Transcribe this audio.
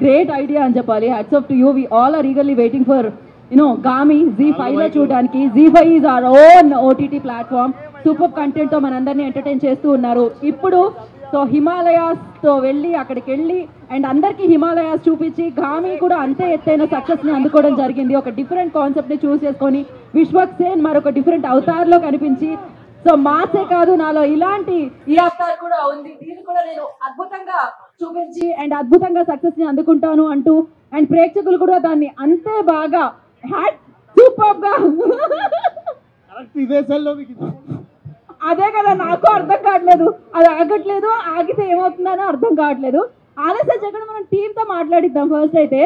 Great idea అని చెప్పాలి. Hats off to you. We all are eagerly waiting for Gaami ZEE5 లో చూడడానికి. ZEE5 is our own OTT platform. Super కంటెంట్తో మనందరినీ entertain చేస్తూ ఉన్నారు. ఇప్పుడు సో హిమాలయాస్తో వెళ్ళి అక్కడికి వెళ్ళి అండ్ అందరికీ హిమాలయాస్ చూపించి గామి కూడా అంతే ఎత్తైన సక్సెస్ని అందుకోవడం జరిగింది. ఒక డిఫరెంట్ కాన్సెప్ట్ని చూస్ చేసుకొని విశ్వక్ సేన్ మరొక డిఫరెంట్ అవతార్లో కనిపించి సో మాసే కాదు నాలో ఇలాంటి ఈ అవతార్ కూడా ఉంది, దీన్ని కూడా నేను అద్భుతంగా చూపించి అండ్ అద్భుతంగా సక్సెస్ని అందుకుంటాను అంటూ అండ్ ప్రేక్షకులు కూడా దాన్ని అంతే బాగా సూపర్గా అదే కదా నాకు అర్థం కావట్లేదు, అది ఆగట్లేదు, ఆగితే ఏమవుతుందని అర్థం కావట్లేదు. ఆలస్యం చేయకుండా మనం టీంతో మాట్లాడిద్దాం ఫస్ట్ అయితే.